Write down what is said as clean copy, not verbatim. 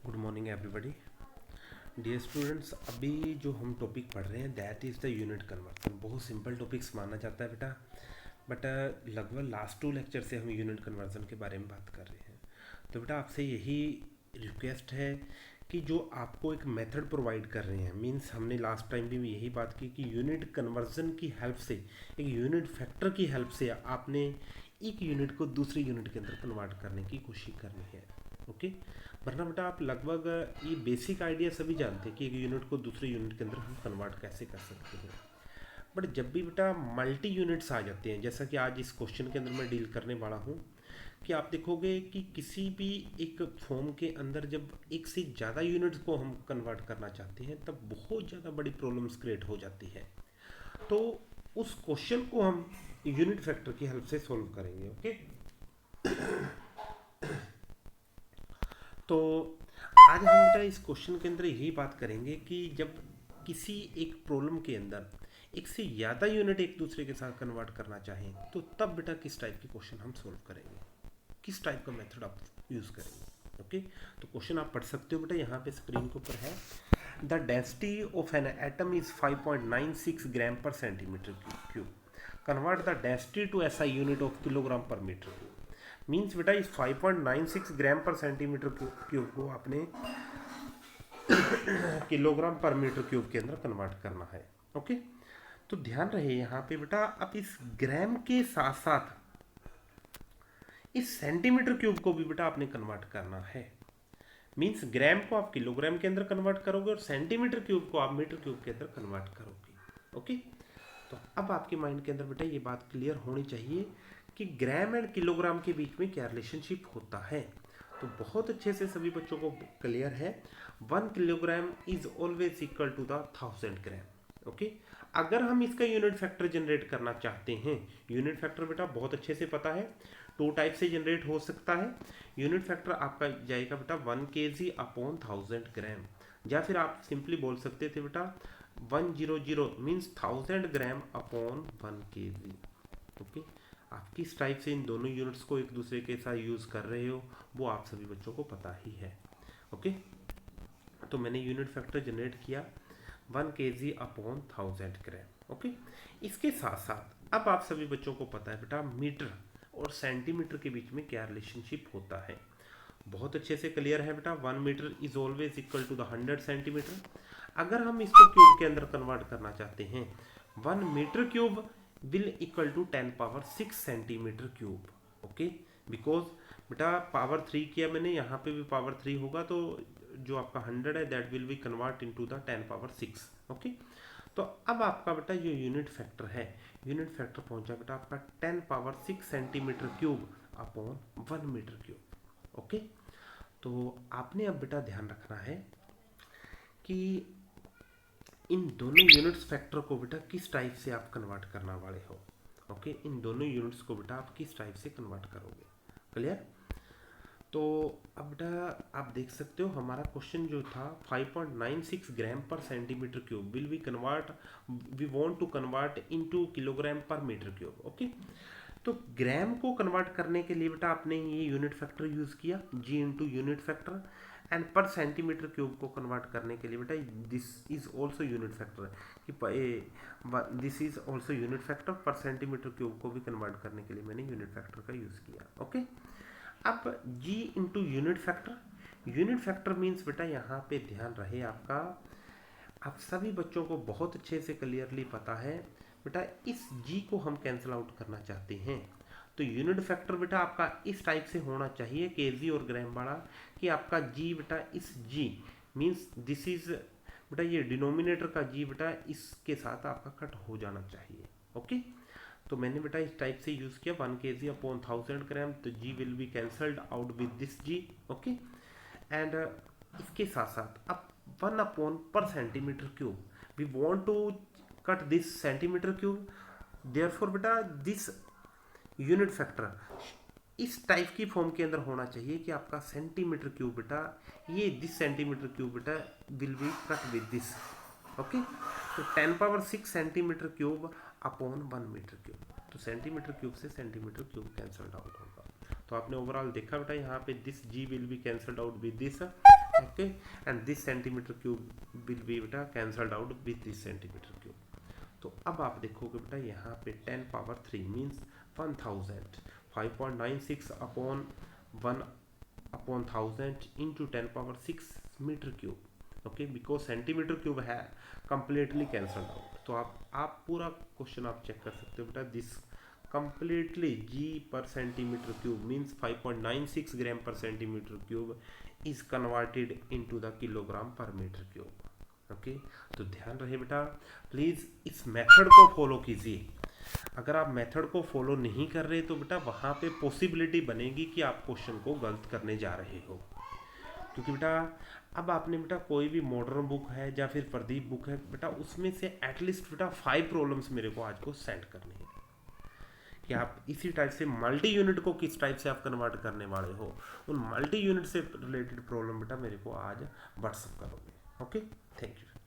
Good morning everybody. Dear students, अभी जो हम टॉपिक पढ़ रहे हैं that is the unit conversion. बहुत सिंपल टॉपिक्स माना जाता है बेटा, बट लगभग लास्ट 2 लेक्चर से हम यूनिट कन्वर्जन के बारे में बात कर रहे हैं। तो बेटा आपसे यही रिक्वेस्ट है कि जो आपको एक मेथड प्रोवाइड कर रहे हैं, मींस हमने लास्ट टाइम भी यही बात की कि यूनिट कन्वर्जन की हेल्प से, एक यूनिट फैक्टर की हेल्प से आपने एक यूनिट को दूसरी यूनिट के अंदर कन्वर्ट करने की कोशिश करनी है। ओके, वरना बेटा आप लगभग ये बेसिक आइडिया सभी जानते हैं कि एक यूनिट को दूसरे यूनिट के अंदर हम कन्वर्ट कैसे कर सकते हैं। बट जब भी बेटा मल्टी यूनिट्स आ जाते हैं, जैसा कि आज इस क्वेश्चन के अंदर मैं डील करने वाला हूँ, कि आप देखोगे कि किसी भी एक फॉर्म के अंदर जब एक से ज़्यादा यूनिट्स को हम कन्वर्ट करना चाहते हैं तब बहुत ज़्यादा बड़ी प्रॉब्लम्स क्रिएट हो जाती है। तो उस क्वेश्चन को हम यूनिट फैक्टर की हेल्प से सॉल्व करेंगे। ओके, तो आज हम बेटा इस क्वेश्चन के अंदर यही बात करेंगे कि जब किसी एक प्रॉब्लम के अंदर एक से ज़्यादा यूनिट एक दूसरे के साथ कन्वर्ट करना चाहें तो तब बेटा किस टाइप के क्वेश्चन हम सॉल्व करेंगे, किस टाइप का मेथड आप यूज़ करेंगे। ओके, तो क्वेश्चन आप पढ़ सकते हो बेटा, यहाँ पे स्क्रीन के ऊपर है। The density of an atom is 5.96 gram per centimetre cube. Convert the density to SI unit of kilogram per metre cube. Means बेटा इस 5.96 ग्राम पर सेंटीमीटर क्यूब को आपने किलोग्राम पर मीटर क्यूब के अंदर convert करना है। Okay, तो ध्यान रहे यहाँ पे बेटा आप इस ग्राम के साथ साथ इस सेंटीमीटर क्यूब को भी बेटा आपने कन्वर्ट करना है। मीन्स ग्राम को आप किलोग्राम के अंदर कन्वर्ट करोगे और सेंटीमीटर क्यूब को आप मीटर क्यूब के अंदर कन्वर्ट करोगे। ओके, तो अब आपके माइंड के अंदर बेटा ये बात क्लियर होनी चाहिए कि ग्राम एंड किलोग्राम के बीच में क्या रिलेशनशिप होता है। तो बहुत अच्छे से सभी बच्चों को क्लियर है, 1 kilogram is always equal to the 1000 gram. Okay, अगर हम इसका यूनिट फैक्टर जनरेट करना चाहते हैं, यूनिट फैक्टर बेटा बहुत अच्छे से पता है 2 टाइप से जनरेट हो सकता है। यूनिट फैक्टर आपका जाएगा बेटा 1 kg अपॉन 1000 ग्राम, या फिर आप सिंपली बोल सकते थे बेटा 100 मीन्स 1000 ग्राम अपॉन 1 kg। ओके, आप किस टाइप से इन दोनों यूनिट्स को एक दूसरे के साथ यूज़ कर रहे हो वो आप सभी बच्चों को पता ही है। ओके, तो मैंने यूनिट फैक्टर जनरेट किया 1 kg अपॉन 1000 ग्राम। ओके, इसके साथ साथ अब आप सभी बच्चों को पता है बेटा मीटर और सेंटीमीटर के बीच में क्या रिलेशनशिप होता है। बहुत अच्छे से क्लियर है बेटा, 1 metre is always equal to the 100 centimetre. अगर हम इसको क्यूब के अंदर कन्वर्ट करना चाहते हैं, 1 metre cube will equal to 10 power 6 centimetre cube. Okay, because बेटा पावर 3 किया मैंने, यहाँ पे भी पावर 3 होगा, तो जो आपका 100 है that will be convert into the 10 power 6। Okay, तो अब आपका बेटा जो यूनिट फैक्टर है, यूनिट फैक्टर पहुंचा बेटा आपका 10 power 6 centimetre cube upon 1 metre cube. Okay, तो आपने अब बेटा ध्यान रखना है कि इन दोनों यूनिट्स फैक्टर को बेटा किस टाइप से आप कन्वर्ट करने वाले हो। ओके, इन दोनों यूनिट्स को बेटा आप किस टाइप से कन्वर्ट करोगे, क्लियर। तो अब बेटा आप देख सकते हो हमारा क्वेश्चन जो था 5.96 gram per centimetre cube will be convert, we want to convert into kilogram per metre cube. Okay, तो ग्राम को कन्वर्ट करने के लिए बेटा आपने ये यूनिट फैक्टर यूज़ किया g into unit factor, and per centimetre cube को कन्वर्ट करने के लिए बेटा this is also unit factor कि this is also unit factor, per centimetre cube को भी कन्वर्ट करने के लिए मैंने यूनिट फैक्टर का यूज़ किया। ओके, अब g into unit factor, unit factor means बेटा यहाँ पे ध्यान रहे आपका, आप सभी बच्चों को बहुत अच्छे से क्लियरली पता है बेटा इस g को हम कैंसिल आउट करना चाहते हैं, तो यूनिट फैक्टर बेटा आपका इस टाइप से होना चाहिए केजी और ग्राम वाला, कि आपका g बेटा इस g मीन्स दिस इज बेटा ये डिनोमिनेटर का g बेटा इसके साथ आपका कट हो जाना चाहिए। ओके, तो मैंने बेटा इस टाइप से यूज़ किया 1 kg अपॉन 1000 ग्राम, तो g will be cancelled out with this g। Okay, and इसके साथ साथ अब 1 upon per centimetre cube, we want to cut this centimetre cube, therefore बेटा दिस यूनिट फैक्टर इस टाइप की फॉर्म के अंदर होना चाहिए कि आपका सेंटीमीटर क्यूब बेटा ये दिस सेंटीमीटर क्यूब बेटा will be cut with this. Okay, तो 10 power 6 centimetre cube upon 1 metre cube, तो सेंटीमीटर क्यूब से सेंटीमीटर क्यूब कैंसल्ड आउट होगा। तो आपने ओवरऑल देखा बेटा यहाँ पे this g will be cancelled out with this, okay, and this centimetre cube will be बेटा cancelled out with this centimetre cube. तो अब आप देखोगे बेटा यहाँ पे 10 power 3 means 1000, 5.96 upon 1 upon 1000 into 10 power 6 metre cube. Okay, because centimetre cube है completely cancelled out. तो आप पूरा क्वेश्चन आप चेक कर सकते हो बेटा, this completely g per centimeter cube means 5.96 gram per centimeter cube is converted into the kilogram per meter cube। Okay, तो ध्यान रहे बेटा, प्लीज इस मेथड को फॉलो कीजिए। अगर आप मेथड को फॉलो नहीं कर रहे तो बेटा वहां पे पॉसिबिलिटी बनेगी कि आप क्वेश्चन को गलत करने जा रहे हो। क्योंकि बेटा अब आपने बेटा कोई भी मॉडर्न बुक है या फिर प्रदीप बुक है बेटा, उसमें से एटलीस्ट बेटा 5 प्रॉब्लम्स मेरे को आज को सेंड करने हैं कि आप इसी टाइप से मल्टी यूनिट को किस टाइप से आप कन्वर्ट करने वाले हो। उन मल्टी यूनिट से रिलेटेड प्रॉब्लम बेटा मेरे को आज व्हाट्सअप करोगे। Okay, thank you.